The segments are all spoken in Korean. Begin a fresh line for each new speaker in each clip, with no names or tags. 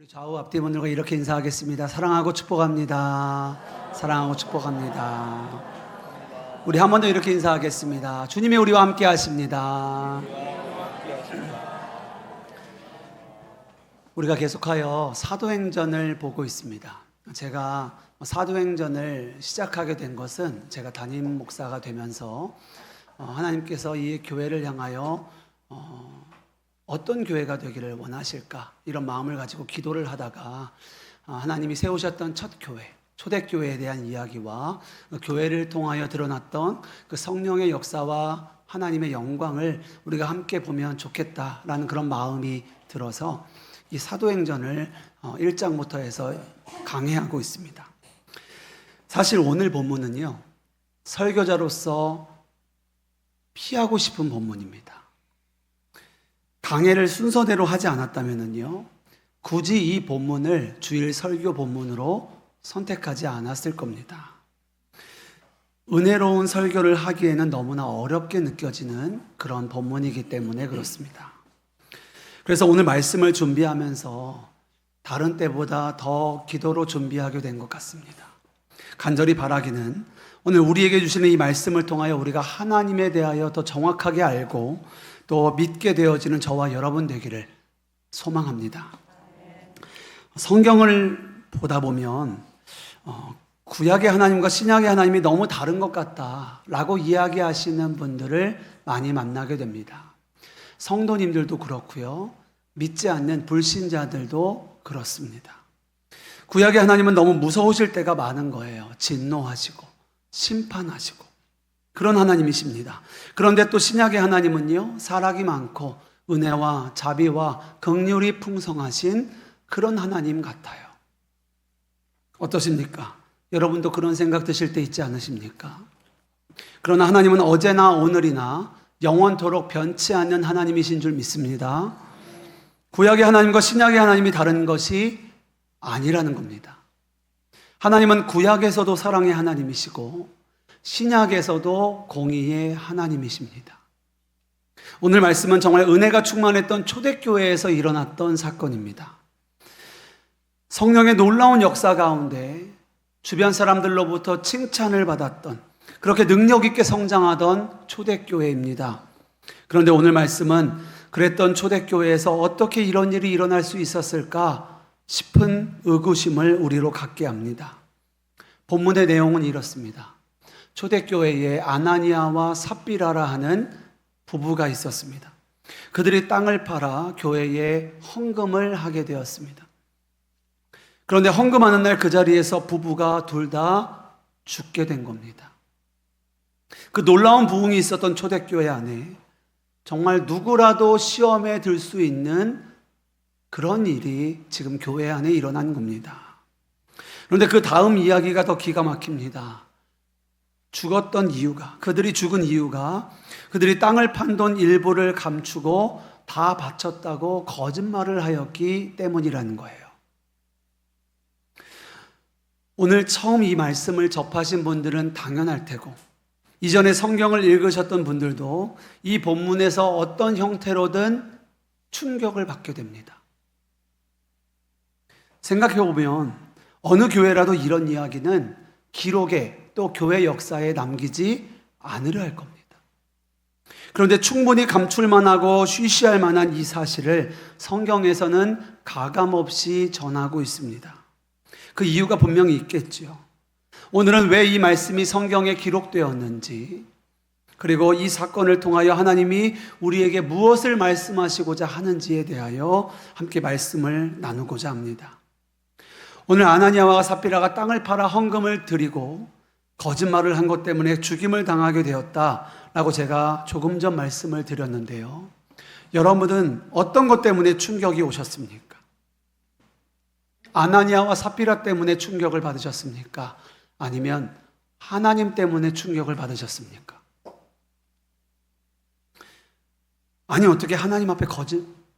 우리 좌우 앞뒤 분들과 이렇게 인사하겠습니다. 사랑하고 축복합니다. 사랑하고 축복합니다. 우리 한 번 더 이렇게 인사하겠습니다. 주님이 우리와 함께 하십니다. 우리가 계속하여 사도행전을 보고 있습니다. 제가 사도행전을 시작하게 된 것은 제가 담임 목사가 되면서 하나님께서 이 교회를 향하여 어떤 교회가 되기를 원하실까 이런 마음을 가지고 기도를 하다가 하나님이 세우셨던 첫 교회, 초대교회에 대한 이야기와 교회를 통하여 드러났던 그 성령의 역사와 하나님의 영광을 우리가 함께 보면 좋겠다라는 그런 마음이 들어서 이 사도행전을 1장부터 해서 강해하고 있습니다. 사실 오늘 본문은요, 설교자로서 피하고 싶은 본문입니다. 강해를 순서대로 하지 않았다면요, 굳이 이 본문을 주일 설교 본문으로 선택하지 않았을 겁니다. 은혜로운 설교를 하기에는 너무나 어렵게 느껴지는 그런 본문이기 때문에 그렇습니다. 그래서 오늘 말씀을 준비하면서 다른 때보다 더 기도로 준비하게 된 것 같습니다. 간절히 바라기는 오늘 우리에게 주시는 이 말씀을 통하여 우리가 하나님에 대하여 더 정확하게 알고 또 믿게 되어지는 저와 여러분 되기를 소망합니다. 성경을 보다 보면 구약의 하나님과 신약의 하나님이 너무 다른 것 같다라고 이야기하시는 분들을 많이 만나게 됩니다. 성도님들도 그렇고요, 믿지 않는 불신자들도 그렇습니다. 구약의 하나님은 너무 무서우실 때가 많은 거예요. 진노하시고 심판하시고 그런 하나님이십니다. 그런데 또 신약의 하나님은요, 사랑이 많고 은혜와 자비와 긍휼이 풍성하신 그런 하나님 같아요. 어떠십니까? 여러분도 그런 생각 드실 때 있지 않으십니까? 그러나 하나님은 어제나 오늘이나 영원토록 변치 않는 하나님이신 줄 믿습니다. 구약의 하나님과 신약의 하나님이 다른 것이 아니라는 겁니다. 하나님은 구약에서도 사랑의 하나님이시고 신약에서도 공의의 하나님이십니다. 오늘 말씀은 정말 은혜가 충만했던 초대교회에서 일어났던 사건입니다. 성령의 놀라운 역사 가운데 주변 사람들로부터 칭찬을 받았던, 그렇게 능력 있게 성장하던 초대교회입니다. 그런데 오늘 말씀은 그랬던 초대교회에서 어떻게 이런 일이 일어날 수 있었을까 싶은 의구심을 우리로 갖게 합니다. 본문의 내용은 이렇습니다. 초대교회에 아나니아와 삽비라라 하는 부부가 있었습니다. 그들이 땅을 팔아 교회에 헌금을 하게 되었습니다. 그런데 헌금하는 날 그 자리에서 부부가 둘 다 죽게 된 겁니다. 그 놀라운 부흥이 있었던 초대교회 안에 정말 누구라도 시험에 들 수 있는 그런 일이 지금 교회 안에 일어난 겁니다. 그런데 그 다음 이야기가 더 기가 막힙니다. 죽었던 이유가, 그들이 죽은 이유가 그들이 땅을 판 돈 일부를 감추고 다 바쳤다고 거짓말을 하였기 때문이라는 거예요. 오늘 처음 이 말씀을 접하신 분들은 당연할 테고, 이전에 성경을 읽으셨던 분들도 이 본문에서 어떤 형태로든 충격을 받게 됩니다. 생각해보면 어느 교회라도 이런 이야기는 기록에 또 교회 역사에 남기지 않으려 할 겁니다. 그런데 충분히 감출만하고 쉬쉬할 만한 이 사실을 성경에서는 가감없이 전하고 있습니다. 그 이유가 분명히 있겠죠. 오늘은 왜 이 말씀이 성경에 기록되었는지, 그리고 이 사건을 통하여 하나님이 우리에게 무엇을 말씀하시고자 하는지에 대하여 함께 말씀을 나누고자 합니다. 오늘 아나니아와 삽비라가 땅을 팔아 헌금을 드리고 거짓말을 한 것 때문에 죽임을 당하게 되었다라고 제가 조금 전 말씀을 드렸는데요. 여러분은 어떤 것 때문에 충격이 오셨습니까? 아나니아와 삽비라 때문에 충격을 받으셨습니까? 아니면 하나님 때문에 충격을 받으셨습니까? 아니, 어떻게 하나님 앞에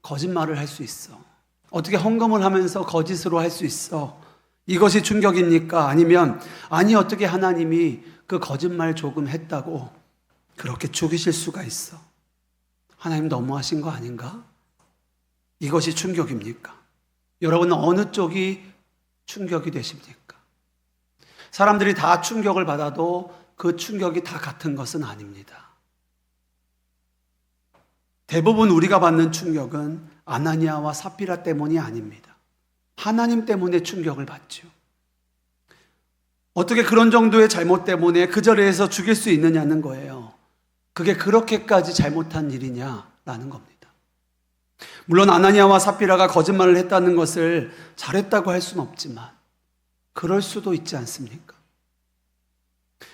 거짓말을 할 수 있어? 어떻게 헌금을 하면서 거짓으로 할 수 있어? 이것이 충격입니까? 아니면 아니, 어떻게 하나님이 그 거짓말 조금 했다고 그렇게 죽이실 수가 있어? 하나님 너무하신 거 아닌가? 이것이 충격입니까? 여러분은 어느 쪽이 충격이 되십니까? 사람들이 다 충격을 받아도 그 충격이 다 같은 것은 아닙니다. 대부분 우리가 받는 충격은 아나니아와 삽비라 때문이 아닙니다. 하나님 때문에 충격을 받죠. 어떻게 그런 정도의 잘못 때문에 그 자리에서 죽일 수 있느냐는 거예요. 그게 그렇게까지 잘못한 일이냐라는 겁니다. 물론 아나니아와 삽비라가 거짓말을 했다는 것을 잘했다고 할 수는 없지만 그럴 수도 있지 않습니까?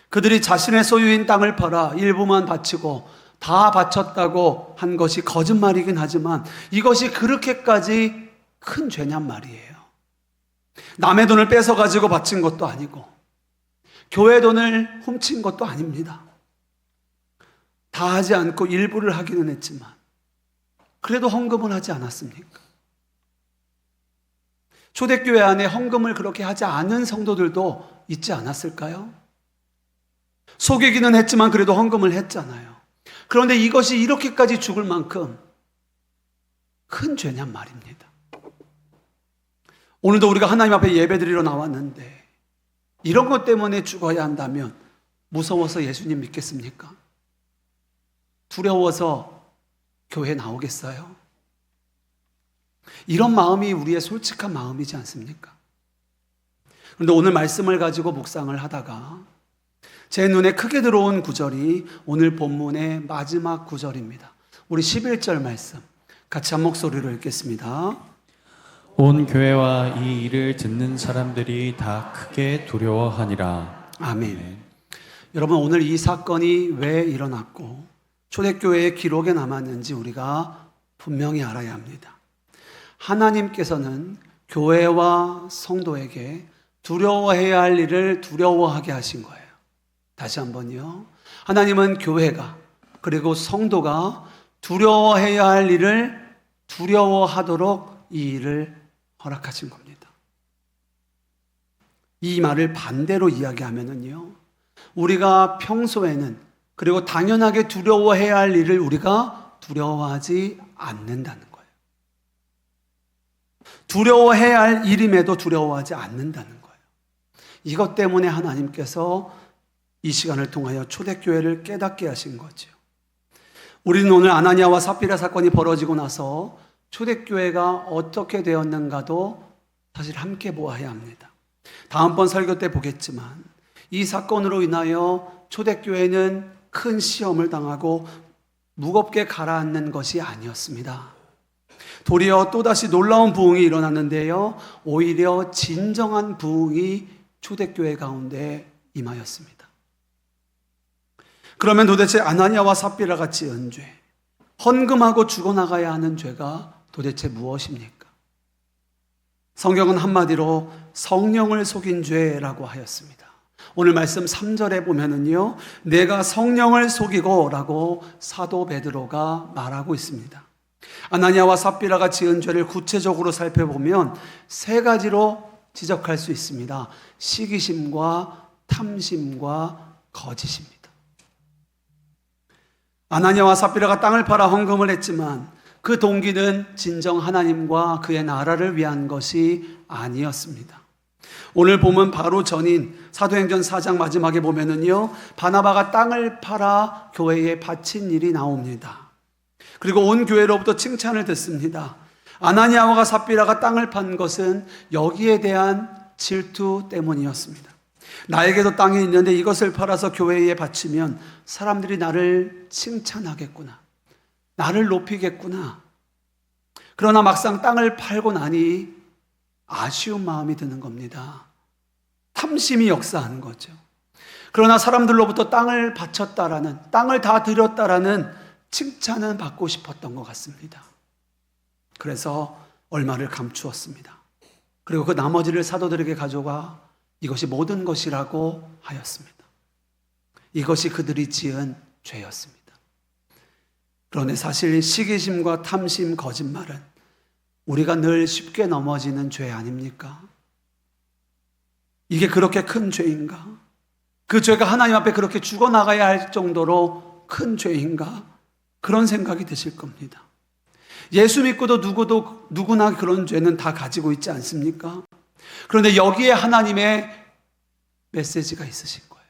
그들이 자신의 소유인 땅을 팔아 일부만 바치고 다 바쳤다고 한 것이 거짓말이긴 하지만 이것이 그렇게까지 큰 죄냔 말이에요. 남의 돈을 뺏어가지고 바친 것도 아니고 교회 돈을 훔친 것도 아닙니다. 다 하지 않고 일부를 하기는 했지만 그래도 헌금을 하지 않았습니까? 초대교회 안에 헌금을 그렇게 하지 않은 성도들도 있지 않았을까요? 속이기는 했지만 그래도 헌금을 했잖아요. 그런데 이것이 이렇게까지 죽을 만큼 큰 죄냔 말입니다. 오늘도 우리가 하나님 앞에 예배드리러 나왔는데 이런 것 때문에 죽어야 한다면 무서워서 예수님 믿겠습니까? 두려워서 교회 나오겠어요? 이런 마음이 우리의 솔직한 마음이지 않습니까? 그런데 오늘 말씀을 가지고 묵상을 하다가 제 눈에 크게 들어온 구절이 오늘 본문의 마지막 구절입니다. 우리 11절 말씀 같이 한 목소리로 읽겠습니다.
온 교회와 이 일을 듣는 사람들이 다 크게 두려워하니라.
아멘. 여러분, 오늘 이 사건이 왜 일어났고 초대교회의 기록에 남았는지 우리가 분명히 알아야 합니다. 하나님께서는 교회와 성도에게 두려워해야 할 일을 두려워하게 하신 거예요. 다시 한번요. 하나님은 교회가 그리고 성도가 두려워해야 할 일을 두려워하도록 이 일을 허락하신 겁니다. 이 말을 반대로 이야기하면은요, 우리가 평소에는 그리고 당연하게 두려워해야 할 일을 우리가 두려워하지 않는다는 거예요. 두려워해야 할 일임에도 두려워하지 않는다는 거예요. 이것 때문에 하나님께서 이 시간을 통하여 초대교회를 깨닫게 하신 거죠. 우리는 오늘 아나니아와 삽비라 사건이 벌어지고 나서 초대교회가 어떻게 되었는가도 사실 함께 보아야 합니다. 다음번 설교 때 보겠지만 이 사건으로 인하여 초대교회는 큰 시험을 당하고 무겁게 가라앉는 것이 아니었습니다. 도리어 또다시 놀라운 부흥이 일어났는데요, 오히려 진정한 부흥이 초대교회 가운데 임하였습니다. 그러면 도대체 아나니아와 삽비라가 지은 죄, 헌금하고 죽어나가야 하는 죄가 도대체 무엇입니까? 성경은 한마디로 성령을 속인 죄라고 하였습니다. 오늘 말씀 3절에 보면은요, 내가 성령을 속이고 라고 사도 베드로가 말하고 있습니다. 아나니아와 삽비라가 지은 죄를 구체적으로 살펴보면 세 가지로 지적할 수 있습니다. 시기심과 탐심과 거짓입니다. 아나니아와 삽비라가 땅을 팔아 헌금을 했지만 그 동기는 진정 하나님과 그의 나라를 위한 것이 아니었습니다. 오늘 보면 바로 전인 사도행전 4장 마지막에 보면은요, 바나바가 땅을 팔아 교회에 바친 일이 나옵니다. 그리고 온 교회로부터 칭찬을 듣습니다. 아나니아와 삽비라가 땅을 판 것은 여기에 대한 질투 때문이었습니다. 나에게도 땅이 있는데 이것을 팔아서 교회에 바치면 사람들이 나를 칭찬하겠구나, 나를 높이겠구나. 그러나 막상 땅을 팔고 나니 아쉬운 마음이 드는 겁니다. 탐심이 역사하는 거죠. 그러나 사람들로부터 땅을 바쳤다라는, 땅을 다 드렸다라는 칭찬은 받고 싶었던 것 같습니다. 그래서 얼마를 감추었습니다. 그리고 그 나머지를 사도들에게 가져가 이것이 모든 것이라고 하였습니다. 이것이 그들이 지은 죄였습니다. 그런데 사실 시기심과 탐심, 거짓말은 우리가 늘 쉽게 넘어지는 죄 아닙니까? 이게 그렇게 큰 죄인가? 그 죄가 하나님 앞에 그렇게 죽어나가야 할 정도로 큰 죄인가? 그런 생각이 드실 겁니다. 예수 믿고도 누구나 그런 죄는 다 가지고 있지 않습니까? 그런데 여기에 하나님의 메시지가 있으신 거예요.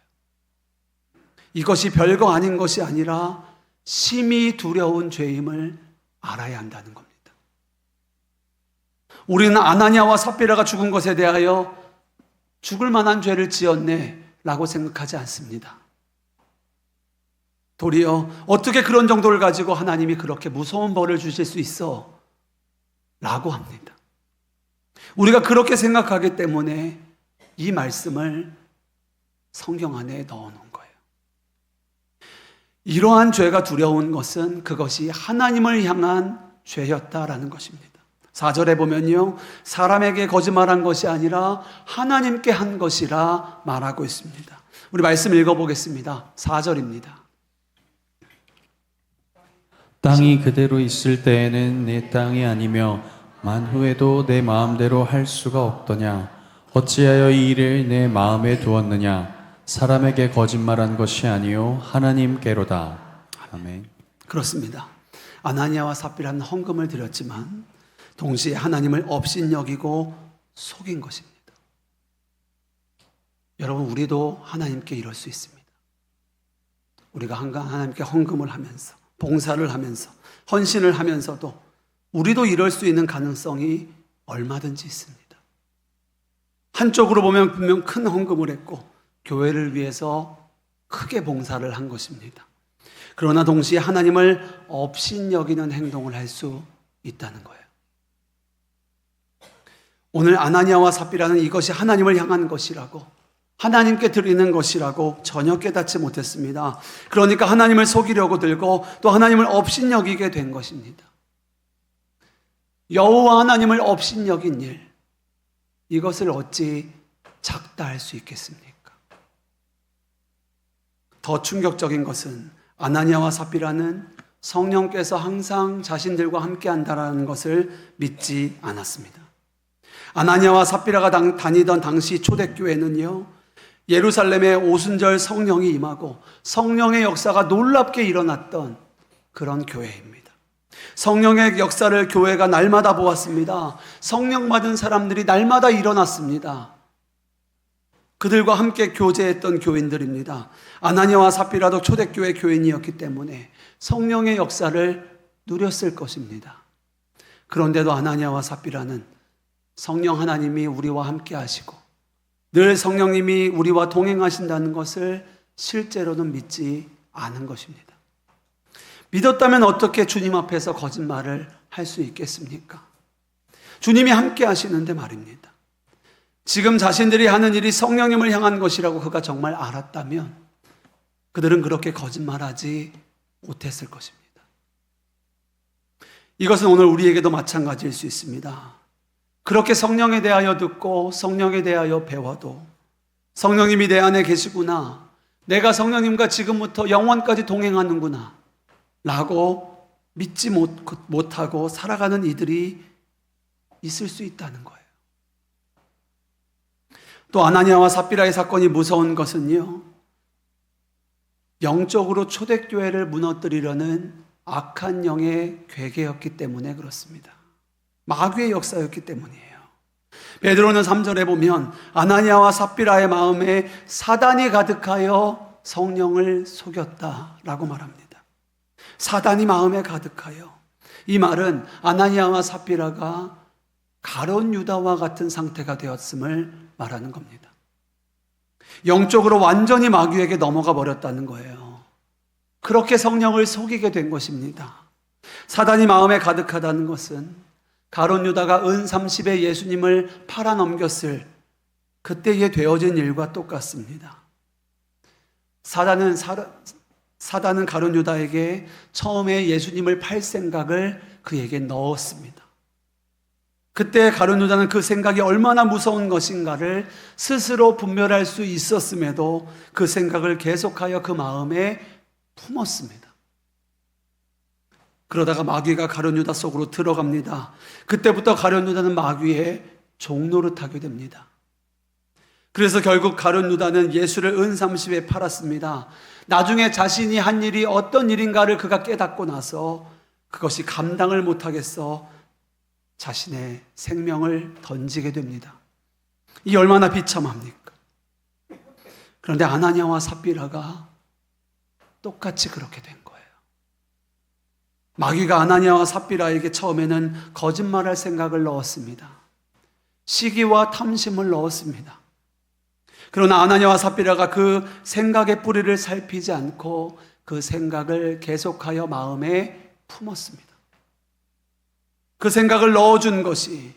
이것이 별거 아닌 것이 아니라 심히 두려운 죄임을 알아야 한다는 겁니다. 우리는 아나니아와 삽비라가 죽은 것에 대하여 죽을 만한 죄를 지었네 라고 생각하지 않습니다. 도리어 어떻게 그런 정도를 가지고 하나님이 그렇게 무서운 벌을 주실 수 있어? 라고 합니다. 우리가 그렇게 생각하기 때문에 이 말씀을 성경 안에 넣어놓은 거예요. 이러한 죄가 두려운 것은 그것이 하나님을 향한 죄였다라는 것입니다. 4절에 보면요, 사람에게 거짓말한 것이 아니라 하나님께 한 것이라 말하고 있습니다. 우리 말씀 읽어보겠습니다. 4절입니다.
땅이 그대로 있을 때에는 내 땅이 아니며 만후에도 내 마음대로 할 수가 없더냐. 어찌하여 이 일을 내 마음에 두었느냐. 사람에게 거짓말한 것이 아니요 하나님께로다. 아멘.
그렇습니다. 아나니아와 삽비라는 헌금을 드렸지만 동시에 하나님을 업신여기고 속인 것입니다. 여러분, 우리도 하나님께 이럴 수 있습니다. 우리가 하나님께 헌금을 하면서, 봉사를 하면서, 헌신을 하면서도 우리도 이럴 수 있는 가능성이 얼마든지 있습니다. 한쪽으로 보면 분명 큰 헌금을 했고 교회를 위해서 크게 봉사를 한 것입니다. 그러나 동시에 하나님을 업신여기는 행동을 할 수 있다는 거예요. 오늘 아나니아와 삽비라는 이것이 하나님을 향한 것이라고, 하나님께 드리는 것이라고 전혀 깨닫지 못했습니다. 그러니까 하나님을 속이려고 들고 또 하나님을 업신여기게 된 것입니다. 여호와 하나님을 업신여긴 일, 이것을 어찌 작다 할 수 있겠습니까? 더 충격적인 것은 아나니아와 삽비라는 성령께서 항상 자신들과 함께 한다는 것을 믿지 않았습니다. 아나니아와 삽비라가 다니던 당시 초대교회는요, 예루살렘에 오순절 성령이 임하고 성령의 역사가 놀랍게 일어났던 그런 교회입니다. 성령의 역사를 교회가 날마다 보았습니다. 성령 받은 사람들이 날마다 일어났습니다. 그들과 함께 교제했던 교인들입니다. 아나니아와 삽비라도 초대교회 교인이었기 때문에 성령의 역사를 누렸을 것입니다. 그런데도 아나니아와 삽비라는 성령 하나님이 우리와 함께 하시고 늘 성령님이 우리와 동행하신다는 것을 실제로는 믿지 않은 것입니다. 믿었다면 어떻게 주님 앞에서 거짓말을 할 수 있겠습니까? 주님이 함께 하시는데 말입니다. 지금 자신들이 하는 일이 성령님을 향한 것이라고 그가 정말 알았다면 그들은 그렇게 거짓말하지 못했을 것입니다. 이것은 오늘 우리에게도 마찬가지일 수 있습니다. 그렇게 성령에 대하여 듣고 성령에 대하여 배워도 성령님이 내 안에 계시구나, 내가 성령님과 지금부터 영원까지 동행하는구나 라고 믿지 못하고 살아가는 이들이 있을 수 있다는 거예요. 또 아나니아와 삽비라의 사건이 무서운 것은요, 영적으로 초대교회를 무너뜨리려는 악한 영의 괴계였기 때문에 그렇습니다. 마귀의 역사였기 때문이에요. 베드로는 3절에 보면 아나니아와 삽비라의 마음에 사단이 가득하여 성령을 속였다라고 말합니다. 사단이 마음에 가득하여, 이 말은 아나니아와 삽비라가 가룟 유다와 같은 상태가 되었음을 말하는 겁니다. 영적으로 완전히 마귀에게 넘어가 버렸다는 거예요. 그렇게 성령을 속이게 된 것입니다. 사단이 마음에 가득하다는 것은 가룟 유다가 은 30에 예수님을 팔아넘겼을 그때에 되어진 일과 똑같습니다. 사단은 가룟 유다에게 처음에 예수님을 팔 생각을 그에게 넣었습니다. 그때 가룟 유다는 그 생각이 얼마나 무서운 것인가를 스스로 분별할 수 있었음에도 그 생각을 계속하여 그 마음에 품었습니다. 그러다가 마귀가 가룟 유다 속으로 들어갑니다. 그때부터 가룟 유다는 마귀의 종노릇하게 됩니다. 그래서 결국 가룟 유다는 예수를 은 30에 팔았습니다. 나중에 자신이 한 일이 어떤 일인가를 그가 깨닫고 나서 그것이 감당을 못하겠어 자신의 생명을 던지게 됩니다. 이 얼마나 비참합니까? 그런데 아나니아와 삽비라가 똑같이 그렇게 된 거예요. 마귀가 아나니아와 삽비라에게 처음에는 거짓말할 생각을 넣었습니다. 시기와 탐심을 넣었습니다. 그러나 아나니아와 삽비라가 그 생각의 뿌리를 살피지 않고 그 생각을 계속하여 마음에 품었습니다. 그 생각을 넣어준 것이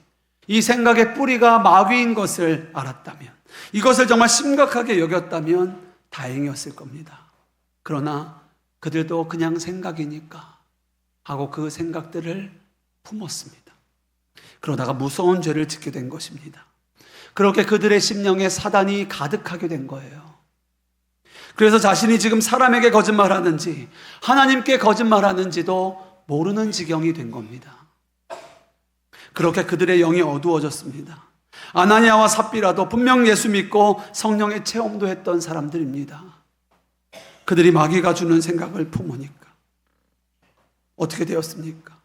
이 생각의 뿌리가 마귀인 것을 알았다면, 이것을 정말 심각하게 여겼다면 다행이었을 겁니다. 그러나 그들도 그냥 생각이니까 하고 그 생각들을 품었습니다. 그러다가 무서운 죄를 짓게 된 것입니다. 그렇게 그들의 심령에 사단이 가득하게 된 거예요. 그래서 자신이 지금 사람에게 거짓말하는지 하나님께 거짓말하는지도 모르는 지경이 된 겁니다. 그렇게 그들의 영이 어두워졌습니다. 아나니아와 삽비라도 분명 예수 믿고 성령의 체험도 했던 사람들입니다. 그들이 마귀가 주는 생각을 품으니까 어떻게 되었습니까?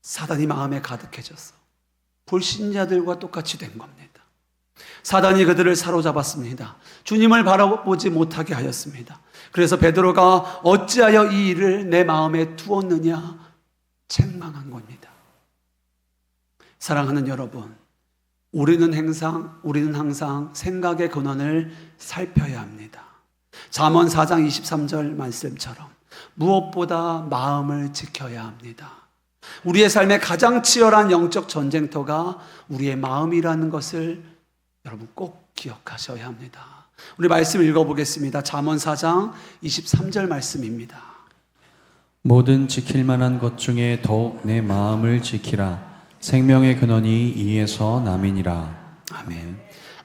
사단이 마음에 가득해져서 불신자들과 똑같이 된 겁니다. 사단이 그들을 사로잡았습니다. 주님을 바라보지 못하게 하였습니다. 그래서 베드로가 어찌하여 이 일을 내 마음에 두었느냐 책망한 겁니다. 사랑하는 여러분, 우리는 항상 생각의 근원을 살펴야 합니다. 잠언 4장 23절 말씀처럼 무엇보다 마음을 지켜야 합니다. 우리의 삶의 가장 치열한 영적 전쟁터가 우리의 마음이라는 것을 여러분 꼭 기억하셔야 합니다. 우리 말씀 읽어보겠습니다. 잠언 4장 23절 말씀입니다.
모든 지킬 만한 것 중에 더욱 내 마음을 지키라. 생명의 근원이 이에서 남이니라.
아멘.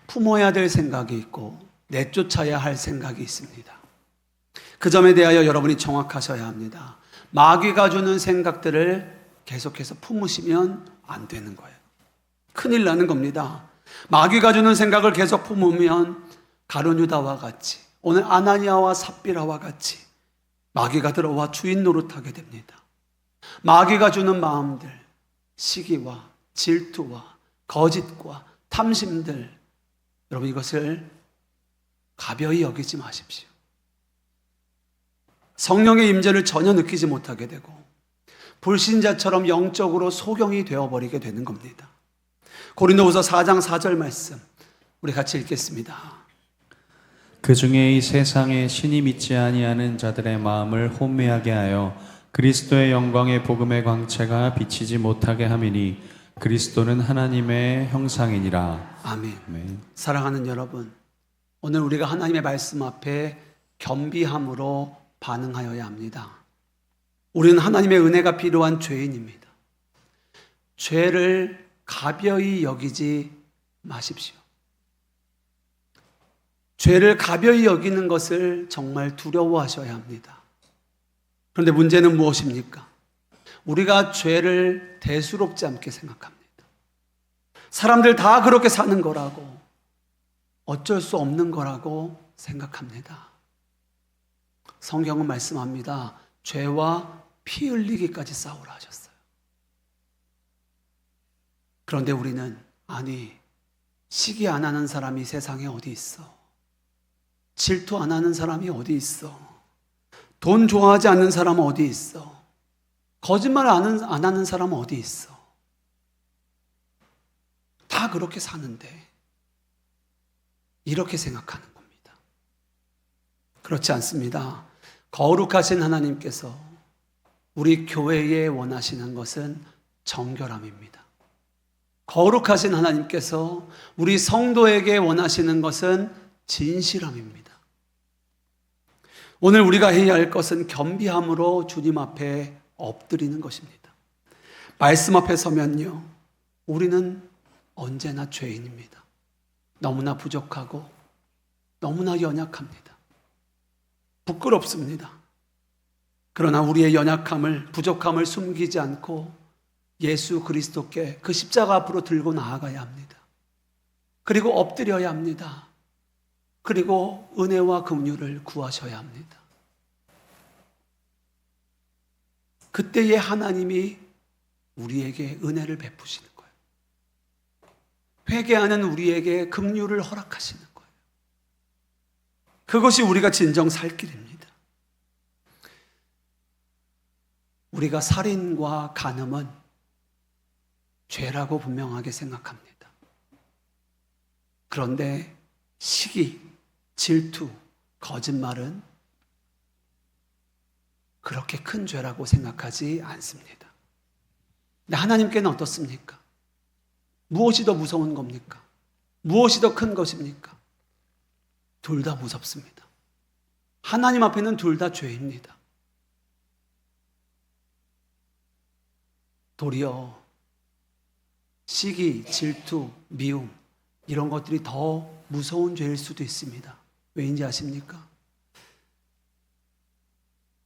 품어야 될 생각이 있고 내쫓아야 할 생각이 있습니다. 그 점에 대하여 여러분이 정확하셔야 합니다. 마귀가 주는 생각들을 계속해서 품으시면 안 되는 거예요. 큰일 나는 겁니다. 마귀가 주는 생각을 계속 품으면 가룟 유다와 같이, 오늘 아나니아와 삽비라와 같이 마귀가 들어와 주인 노릇하게 됩니다. 마귀가 주는 마음들, 시기와 질투와 거짓과 탐심들, 여러분 이것을 가벼이 여기지 마십시오. 성령의 임재를 전혀 느끼지 못하게 되고 불신자처럼 영적으로 소경이 되어버리게 되는 겁니다. 고린도후서 4장 4절 말씀 우리 같이 읽겠습니다.
그 중에 이 세상에 신이 믿지 아니하는 자들의 마음을 혼미하게 하여 그리스도의 영광의 복음의 광채가 비치지 못하게 함이니 그리스도는 하나님의 형상이니라.
아멘.
아멘.
사랑하는 여러분, 오늘 우리가 하나님의 말씀 앞에 겸비함으로 반응하여야 합니다. 우리는 하나님의 은혜가 필요한 죄인입니다. 죄를 가벼이 여기지 마십시오. 죄를 가벼이 여기는 것을 정말 두려워하셔야 합니다. 그런데 문제는 무엇입니까? 우리가 죄를 대수롭지 않게 생각합니다. 사람들 다 그렇게 사는 거라고, 어쩔 수 없는 거라고 생각합니다. 성경은 말씀합니다. 죄와 피 흘리기까지 싸우라 하셨어요. 그런데 우리는 아니, 시기 안 하는 사람이 세상에 어디 있어? 질투 안 하는 사람이 어디 있어? 돈 좋아하지 않는 사람은 어디 있어? 거짓말 안 하는 사람은 어디 있어? 다 그렇게 사는데 이렇게 생각하는 겁니다. 그렇지 않습니다. 거룩하신 하나님께서 우리 교회에 원하시는 것은 정결함입니다. 거룩하신 하나님께서 우리 성도에게 원하시는 것은 진실함입니다. 오늘 우리가 해야 할 것은 겸비함으로 주님 앞에 엎드리는 것입니다. 말씀 앞에 서면요, 우리는 언제나 죄인입니다. 너무나 부족하고 너무나 연약합니다. 부끄럽습니다. 그러나 우리의 연약함을, 부족함을 숨기지 않고 예수 그리스도께 그 십자가 앞으로 들고 나아가야 합니다. 그리고 엎드려야 합니다. 그리고 은혜와 긍휼을 구하셔야 합니다. 그때의 하나님이 우리에게 은혜를 베푸시는 거예요. 회개하는 우리에게 긍휼을 허락하시는 거예요. 그것이 우리가 진정 살 길입니다. 우리가 살인과 간음은 죄라고 분명하게 생각합니다. 그런데 시기, 질투, 거짓말은 그렇게 큰 죄라고 생각하지 않습니다. 근데 하나님께는 어떻습니까? 무엇이 더 무서운 겁니까? 무엇이 더 큰 것입니까? 둘 다 무섭습니다. 하나님 앞에는 둘 다 죄입니다. 도리어 시기, 질투, 미움 이런 것들이 더 무서운 죄일 수도 있습니다. 왜인지 아십니까?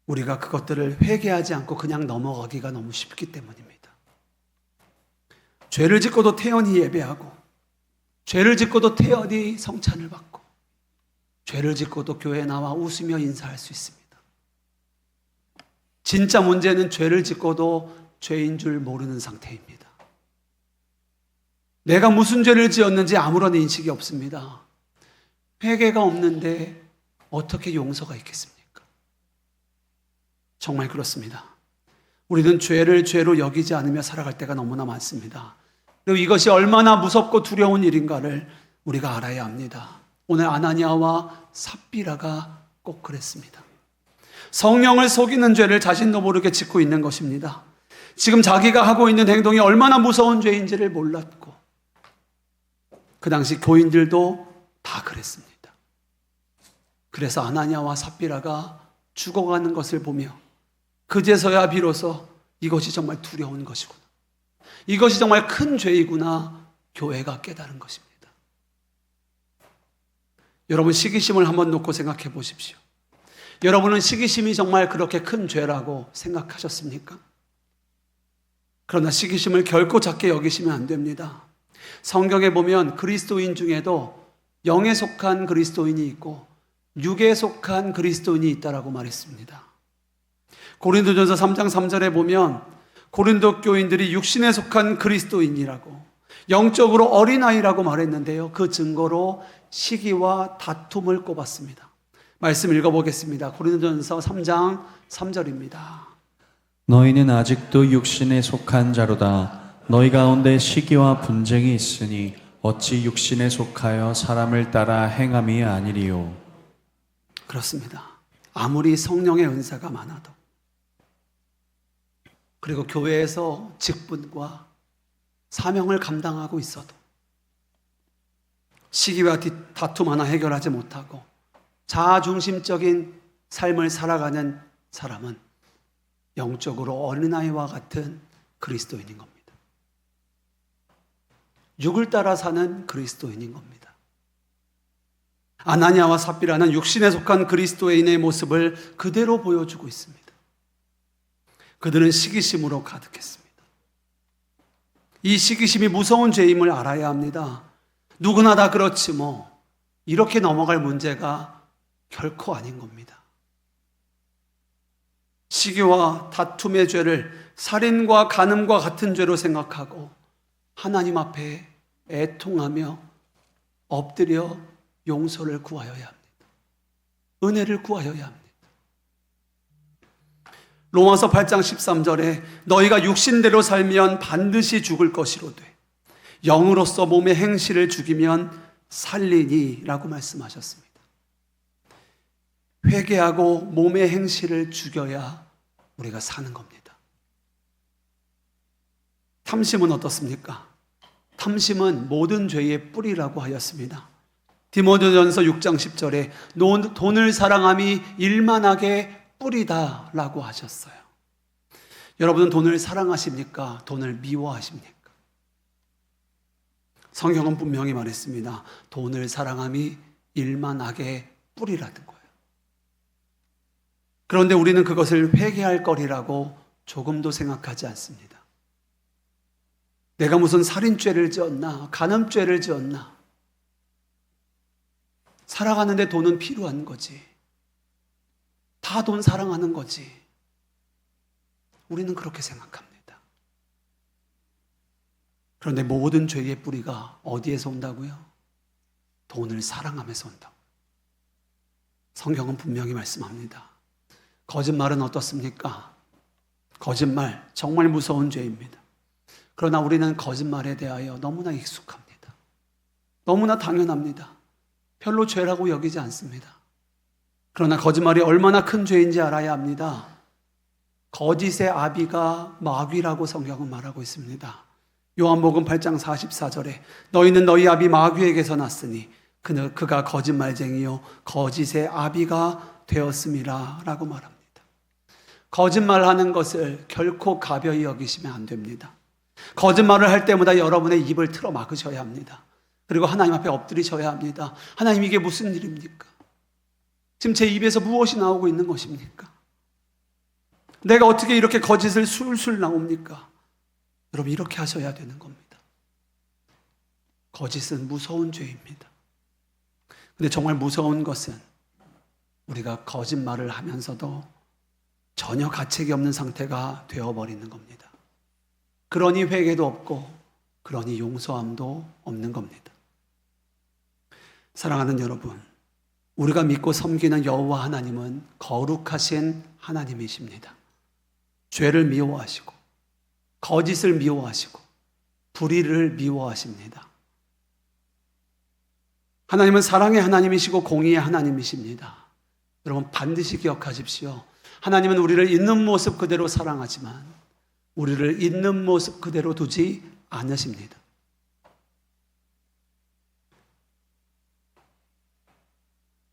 우리가 그것들을 회개하지 않고 그냥 넘어가기가 너무 쉽기 때문입니다. 죄를 짓고도 태연히 예배하고, 죄를 짓고도 태연히 성찬을 받고, 죄를 짓고도 교회에 나와 웃으며 인사할 수 있습니다. 진짜 문제는 죄를 짓고도 죄인 줄 모르는 상태입니다. 내가 무슨 죄를 지었는지 아무런 인식이 없습니다. 회개가 없는데 어떻게 용서가 있겠습니까? 정말 그렇습니다. 우리는 죄를 죄로 여기지 않으며 살아갈 때가 너무나 많습니다. 그리고 이것이 얼마나 무섭고 두려운 일인가를 우리가 알아야 합니다. 오늘 아나니아와 삽비라가 꼭 그랬습니다. 성령을 속이는 죄를 자신도 모르게 짓고 있는 것입니다. 지금 자기가 하고 있는 행동이 얼마나 무서운 죄인지를 몰랐고, 그 당시 교인들도 다 그랬습니다. 그래서 아나니아와 삽비라가 죽어가는 것을 보며 그제서야 비로소 이것이 정말 두려운 것이구나, 이것이 정말 큰 죄이구나 교회가 깨달은 것입니다. 여러분, 시기심을 한번 놓고 생각해 보십시오. 여러분은 시기심이 정말 그렇게 큰 죄라고 생각하셨습니까? 그러나 시기심을 결코 작게 여기시면 안 됩니다. 성경에 보면 그리스도인 중에도 영에 속한 그리스도인이 있고 육에 속한 그리스도인이 있다라고 말했습니다. 고린도전서 3장 3절에 보면 고린도 교인들이 육신에 속한 그리스도인이라고, 영적으로 어린아이라고 말했는데요, 그 증거로 시기와 다툼을 꼽았습니다. 말씀 읽어보겠습니다. 고린도전서 3장 3절입니다.
너희는 아직도 육신에 속한 자로다. 너희 가운데 시기와 분쟁이 있으니 어찌 육신에 속하여 사람을 따라 행함이 아니리요.
그렇습니다. 아무리 성령의 은사가 많아도, 그리고 교회에서 직분과 사명을 감당하고 있어도 시기와 다툼 하나 해결하지 못하고 자아중심적인 삶을 살아가는 사람은 영적으로 어린아이와 같은 그리스도인인 겁니다. 육을 따라 사는 그리스도인인 겁니다. 아나니아와 삽비라는 육신에 속한 그리스도인의 모습을 그대로 보여주고 있습니다. 그들은 시기심으로 가득했습니다. 이 시기심이 무서운 죄임을 알아야 합니다. 누구나 다 그렇지 뭐, 이렇게 넘어갈 문제가 결코 아닌 겁니다. 시기와 다툼의 죄를 살인과 간음과 같은 죄로 생각하고 하나님 앞에 애통하며 엎드려 용서를 구하여야 합니다. 은혜를 구하여야 합니다. 로마서 8장 13절에 너희가 육신대로 살면 반드시 죽을 것이로되 영으로서 몸의 행실을 죽이면 살리니 라고 말씀하셨습니다. 회개하고 몸의 행실을 죽여야 우리가 사는 겁니다. 탐심은 어떻습니까? 탐심은 모든 죄의 뿌리라고 하였습니다. 디모데전서 6장 10절에 돈을 사랑함이 일만하게 뿌리다 라고 하셨어요. 여러분은 돈을 사랑하십니까? 돈을 미워하십니까? 성경은 분명히 말했습니다. 돈을 사랑함이 일만하게 뿌리라는 거예요. 그런데 우리는 그것을 회개할 거리라고 조금도 생각하지 않습니다. 내가 무슨 살인죄를 지었나, 간음죄를 지었나. 살아가는데 돈은 필요한 거지. 다 돈 사랑하는 거지. 우리는 그렇게 생각합니다. 그런데 모든 죄의 뿌리가 어디에서 온다고요? 돈을 사랑하면서 온다고. 성경은 분명히 말씀합니다. 거짓말은 어떻습니까? 거짓말 정말 무서운 죄입니다. 그러나 우리는 거짓말에 대하여 너무나 익숙합니다. 너무나 당연합니다. 별로 죄라고 여기지 않습니다. 그러나 거짓말이 얼마나 큰 죄인지 알아야 합니다. 거짓의 아비가 마귀라고 성경은 말하고 있습니다. 요한복음 8장 44절에 너희는 너희 아비 마귀에게서 났으니 그가 거짓말쟁이요 거짓의 아비가 되었음이라 라고 말합니다. 거짓말하는 것을 결코 가벼이 여기시면 안 됩니다. 거짓말을 할 때마다 여러분의 입을 틀어 막으셔야 합니다. 그리고 하나님 앞에 엎드리셔야 합니다. 하나님, 이게 무슨 일입니까? 지금 제 입에서 무엇이 나오고 있는 것입니까? 내가 어떻게 이렇게 거짓을 술술 나옵니까? 여러분, 이렇게 하셔야 되는 겁니다. 거짓은 무서운 죄입니다. 근데 정말 무서운 것은 우리가 거짓말을 하면서도 전혀 가책이 없는 상태가 되어버리는 겁니다. 그러니 회개도 없고 그러니 용서함도 없는 겁니다. 사랑하는 여러분, 우리가 믿고 섬기는 여호와 하나님은 거룩하신 하나님이십니다. 죄를 미워하시고 거짓을 미워하시고 불의를 미워하십니다. 하나님은 사랑의 하나님이시고 공의의 하나님이십니다. 여러분, 반드시 기억하십시오. 하나님은 우리를 있는 모습 그대로 사랑하지만 우리를 있는 모습 그대로 두지 않으십니다.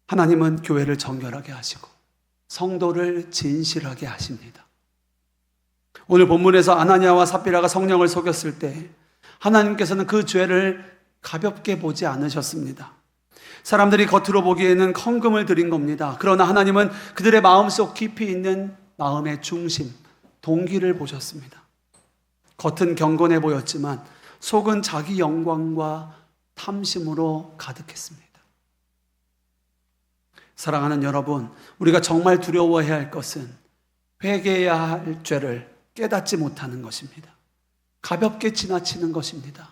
하나님은 교회를 정결하게 하시고 성도를 진실하게 하십니다. 오늘 본문에서 아나니아와 삽비라가 성령을 속였을 때 하나님께서는 그 죄를 가볍게 보지 않으셨습니다. 사람들이 겉으로 보기에는 헌금을 드린 겁니다. 그러나 하나님은 그들의 마음속 깊이 있는 마음의 중심, 동기를 보셨습니다. 겉은 경건해 보였지만 속은 자기 영광과 탐심으로 가득했습니다. 사랑하는 여러분, 우리가 정말 두려워해야 할 것은 회개해야 할 죄를 깨닫지 못하는 것입니다. 가볍게 지나치는 것입니다.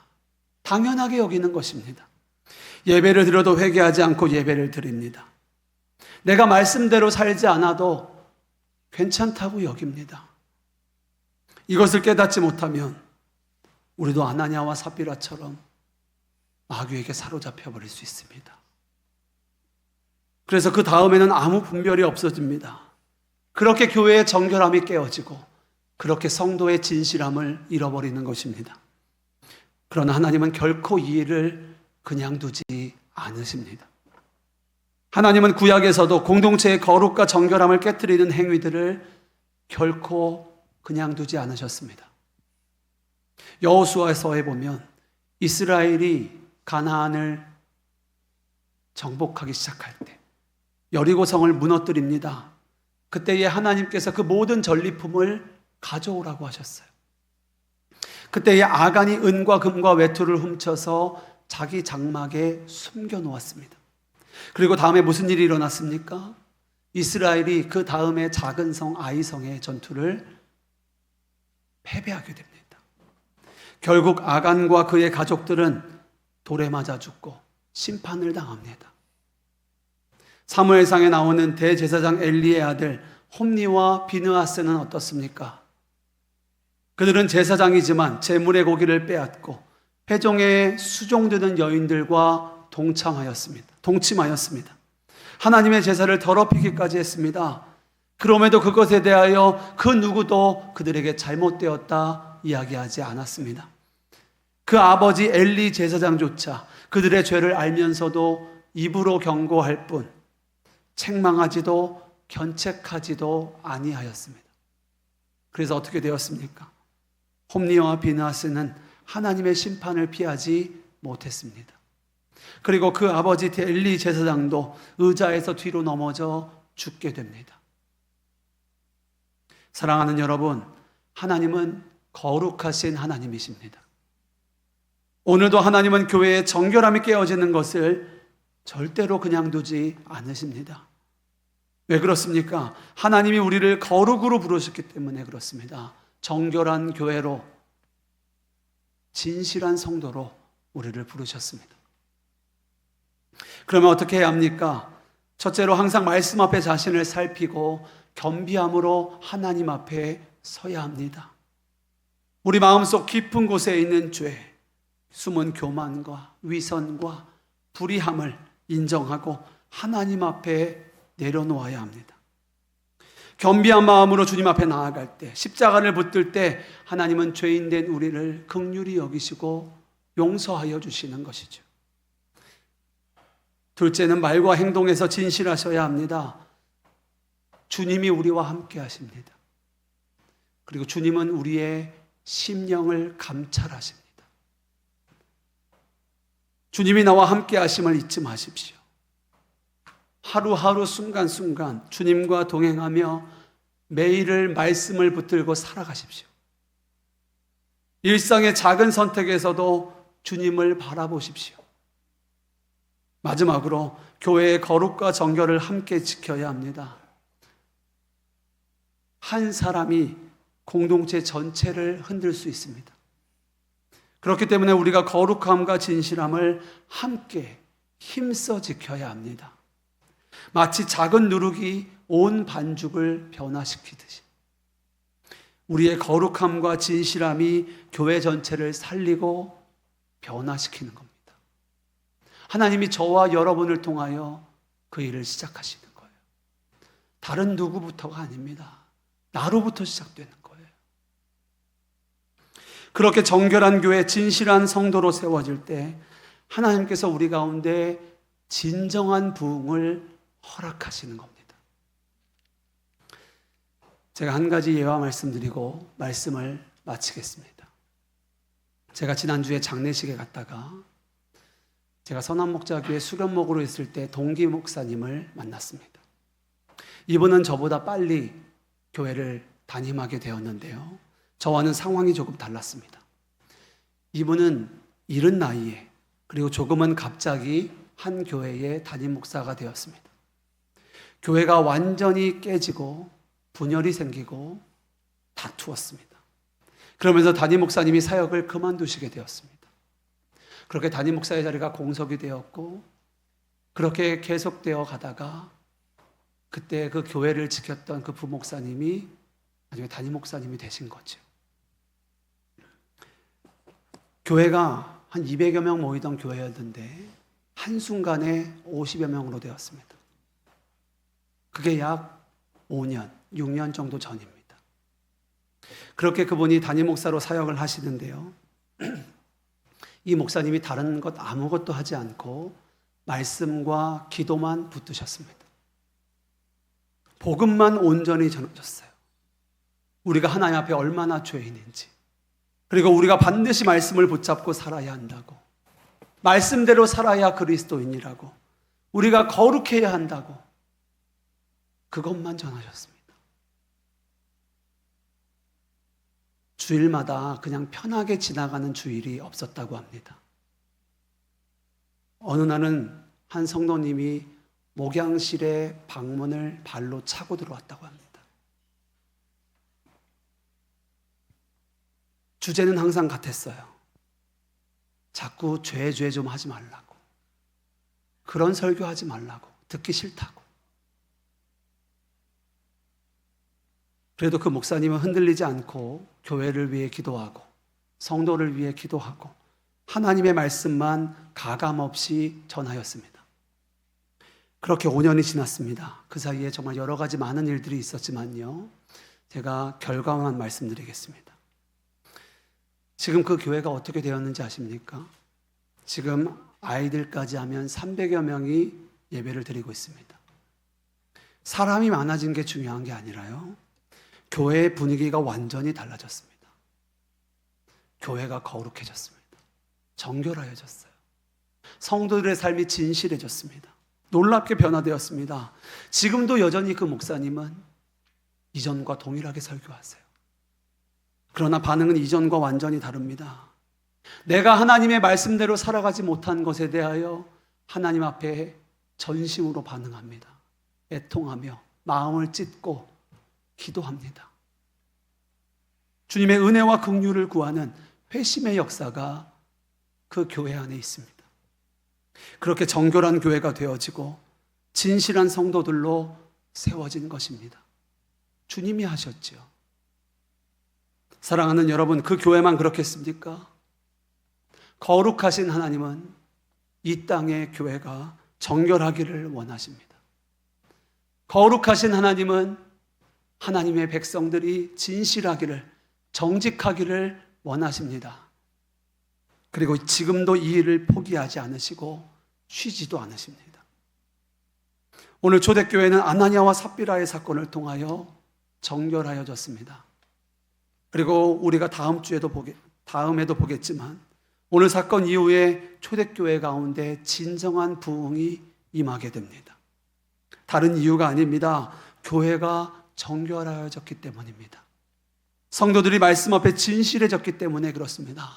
당연하게 여기는 것입니다. 예배를 드려도 회개하지 않고 예배를 드립니다. 내가 말씀대로 살지 않아도 괜찮다고 여깁니다. 이것을 깨닫지 못하면 우리도 아나니아와 삽비라처럼 마귀에게 사로잡혀 버릴 수 있습니다. 그래서 그 다음에는 아무 분별이 없어집니다. 그렇게 교회의 정결함이 깨어지고 그렇게 성도의 진실함을 잃어버리는 것입니다. 그러나 하나님은 결코 이 일을 그냥 두지 않으십니다. 하나님은 구약에서도 공동체의 거룩과 정결함을 깨뜨리는 행위들을 결코 그냥 두지 않으셨습니다. 여호수아서에 보면 이스라엘이 가나안을 정복하기 시작할 때 여리고성을 무너뜨립니다. 그때에 하나님께서 그 모든 전리품을 가져오라고 하셨어요. 그때에 아간이 은과 금과 외투를 훔쳐서 자기 장막에 숨겨 놓았습니다. 그리고 다음에 무슨 일이 일어났습니까? 이스라엘이 그 다음에 작은 성 아이성의 전투를 패배하게 됩니다. 결국 아간과 그의 가족들은 돌에 맞아 죽고 심판을 당합니다. 사무엘상에 나오는 대제사장 엘리의 아들 홈니와 비느하스는 어떻습니까? 그들은 제사장이지만 제물의 고기를 빼앗고 회종에 수종드는 여인들과 동침하였습니다. 하나님의 제사를 더럽히기까지 했습니다. 그럼에도 그것에 대하여 그 누구도 그들에게 잘못되었다 이야기하지 않았습니다. 그 아버지 엘리 제사장조차 그들의 죄를 알면서도 입으로 경고할 뿐 책망하지도 견책하지도 아니하였습니다. 그래서 어떻게 되었습니까? 홈니와 비느하스는 하나님의 심판을 피하지 못했습니다. 그리고 그 아버지 엘리 제사장도 의자에서 뒤로 넘어져 죽게 됩니다. 사랑하는 여러분, 하나님은 거룩하신 하나님이십니다. 오늘도 하나님은 교회의 정결함이 깨어지는 것을 절대로 그냥 두지 않으십니다. 왜 그렇습니까? 하나님이 우리를 거룩으로 부르셨기 때문에 그렇습니다. 정결한 교회로, 진실한 성도로 우리를 부르셨습니다. 그러면 어떻게 해야 합니까? 첫째로 항상 말씀 앞에 자신을 살피고 겸비함으로 하나님 앞에 서야 합니다. 우리 마음속 깊은 곳에 있는 죄, 숨은 교만과 위선과 불의함을 인정하고 하나님 앞에 내려놓아야 합니다. 겸비한 마음으로 주님 앞에 나아갈 때, 십자가를 붙들 때 하나님은 죄인된 우리를 긍휼히 여기시고 용서하여 주시는 것이죠. 둘째는 말과 행동에서 진실하셔야 합니다. 주님이 우리와 함께 하십니다. 그리고 주님은 우리의 심령을 감찰하십니다. 주님이 나와 함께 하심을 잊지 마십시오. 하루하루 순간순간 주님과 동행하며 매일을 말씀을 붙들고 살아가십시오. 일상의 작은 선택에서도 주님을 바라보십시오. 마지막으로 교회의 거룩과 정결을 함께 지켜야 합니다. 한 사람이 공동체 전체를 흔들 수 있습니다. 그렇기 때문에 우리가 거룩함과 진실함을 함께 힘써 지켜야 합니다. 마치 작은 누룩이 온 반죽을 변화시키듯이 우리의 거룩함과 진실함이 교회 전체를 살리고 변화시키는 겁니다. 하나님이 저와 여러분을 통하여 그 일을 시작하시는 거예요. 다른 누구부터가 아닙니다. 나로부터 시작되는 거예요. 그렇게 정결한 교회, 진실한 성도로 세워질 때 하나님께서 우리 가운데 진정한 부흥을 허락하시는 겁니다. 제가 한 가지 예화 말씀드리고 말씀을 마치겠습니다. 제가 지난주에 장례식에 갔다가 제가 선한목자교회 수련목으로 있을 때 동기 목사님을 만났습니다. 이분은 저보다 빨리 교회를 담임하게 되었는데요. 저와는 상황이 조금 달랐습니다. 이분은 이른 나이에 그리고 조금은 갑자기 한 교회의 담임 목사가 되었습니다. 교회가 완전히 깨지고 분열이 생기고 다투었습니다. 그러면서 담임 목사님이 사역을 그만두시게 되었습니다. 그렇게 담임 목사의 자리가 공석이 되었고 그렇게 계속되어 가다가 그때 그 교회를 지켰던 그 부목사님이 나중에 담임 목사님이 되신 거죠. 교회가 한 200여 명 모이던 교회였는데 한순간에 50여 명으로 되었습니다. 그게 약 5년, 6년 정도 전입니다. 그렇게 그분이 담임 목사로 사역을 하시는데요. 이 목사님이 다른 것 아무것도 하지 않고 말씀과 기도만 붙드셨습니다. 복음만 온전히 전해줬어요. 우리가 하나님 앞에 얼마나 죄인인지, 그리고 우리가 반드시 말씀을 붙잡고 살아야 한다고, 말씀대로 살아야 그리스도인이라고, 우리가 거룩해야 한다고, 그것만 전하셨습니다. 주일마다 그냥 편하게 지나가는 주일이 없었다고 합니다. 어느 날은 한 성도님이 목양실에 방문을 발로 차고 들어왔다고 합니다. 주제는 항상 같았어요. 자꾸 죄 좀 하지 말라고, 그런 설교하지 말라고, 듣기 싫다고. 그래도 그 목사님은 흔들리지 않고 교회를 위해 기도하고 성도를 위해 기도하고 하나님의 말씀만 가감없이 전하였습니다. 그렇게 5년이 지났습니다. 그 사이에 정말 여러 가지 많은 일들이 있었지만요, 제가 결과만 말씀드리겠습니다. 지금 그 교회가 어떻게 되었는지 아십니까? 지금 아이들까지 하면 300여 명이 예배를 드리고 있습니다. 사람이 많아진 게 중요한 게 아니라요, 교회의 분위기가 완전히 달라졌습니다. 교회가 거룩해졌습니다. 정결하여졌어요. 성도들의 삶이 진실해졌습니다. 놀랍게 변화되었습니다. 지금도 여전히 그 목사님은 이전과 동일하게 설교하세요. 그러나 반응은 이전과 완전히 다릅니다. 내가 하나님의 말씀대로 살아가지 못한 것에 대하여 하나님 앞에 전심으로 반응합니다. 애통하며 마음을 찢고 기도합니다. 주님의 은혜와 긍휼을 구하는 회심의 역사가 그 교회 안에 있습니다. 그렇게 정결한 교회가 되어지고 진실한 성도들로 세워진 것입니다. 주님이 하셨죠. 사랑하는 여러분, 그 교회만 그렇겠습니까? 거룩하신 하나님은 이 땅의 교회가 정결하기를 원하십니다. 거룩하신 하나님은 하나님의 백성들이 진실하기를, 정직하기를 원하십니다. 그리고 지금도 이 일을 포기하지 않으시고 쉬지도 않으십니다. 오늘 초대교회는 아나니아와 삽비라의 사건을 통하여 정결하여졌습니다. 그리고 우리가 다음에도 보겠지만 오늘 사건 이후에 초대교회 가운데 진정한 부흥이 임하게 됩니다. 다른 이유가 아닙니다. 교회가 정결하여졌기 때문입니다. 성도들이 말씀 앞에 진실해졌기 때문에 그렇습니다.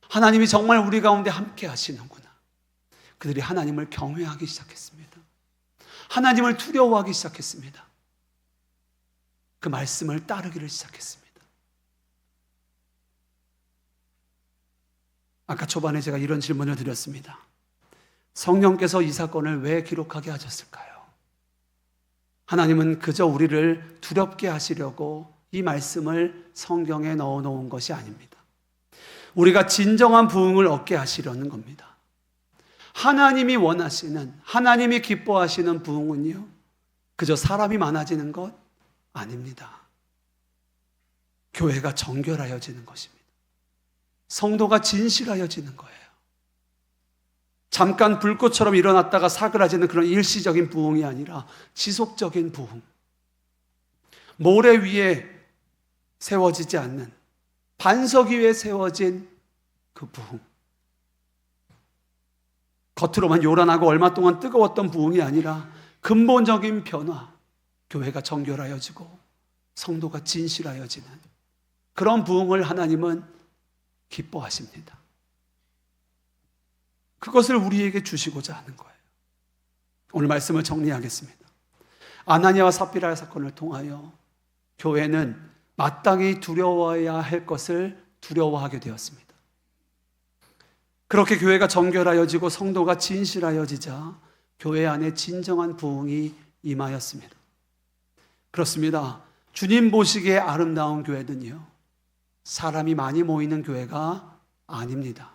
하나님이 정말 우리 가운데 함께 하시는구나. 그들이 하나님을 경외하기 시작했습니다. 하나님을 두려워하기 시작했습니다. 그 말씀을 따르기를 시작했습니다. 아까 초반에 제가 이런 질문을 드렸습니다. 성령께서 이 사건을 왜 기록하게 하셨을까요? 하나님은 그저 우리를 두렵게 하시려고 이 말씀을 성경에 넣어 놓은 것이 아닙니다. 우리가 진정한 부흥을 얻게 하시려는 겁니다. 하나님이 원하시는, 하나님이 기뻐하시는 부흥은요, 그저 사람이 많아지는 것 아닙니다. 교회가 정결하여지는 것입니다. 성도가 진실하여지는 거예요. 잠깐 불꽃처럼 일어났다가 사그라지는 그런 일시적인 부흥이 아니라 지속적인 부흥. 모래 위에 세워지지 않는, 반석 위에 세워진 그 부흥. 겉으로만 요란하고 얼마 동안 뜨거웠던 부흥이 아니라 근본적인 변화. 교회가 정결하여지고 성도가 진실하여지는 그런 부흥을 하나님은 기뻐하십니다. 그것을 우리에게 주시고자 하는 거예요. 오늘 말씀을 정리하겠습니다. 아나니아와 삽비라의 사건을 통하여 교회는 마땅히 두려워해야 할 것을 두려워하게 되었습니다. 그렇게 교회가 정결하여지고 성도가 진실하여지자 교회 안에 진정한 부흥이 임하였습니다. 그렇습니다. 주님 보시기에 아름다운 교회는요, 사람이 많이 모이는 교회가 아닙니다.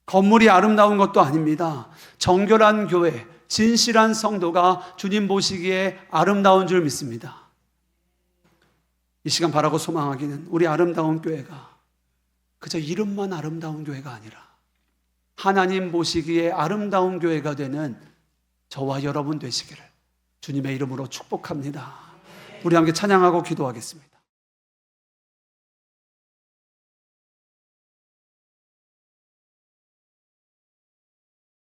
건물이 아름다운 것도 아닙니다. 정결한 교회, 진실한 성도가 주님 보시기에 아름다운 줄 믿습니다. 이 시간 바라고 소망하기는 우리 아름다운 교회가 그저 이름만 아름다운 교회가 아니라 하나님 보시기에 아름다운 교회가 되는 저와 여러분 되시기를 주님의 이름으로 축복합니다. 우리 함께 찬양하고 기도하겠습니다.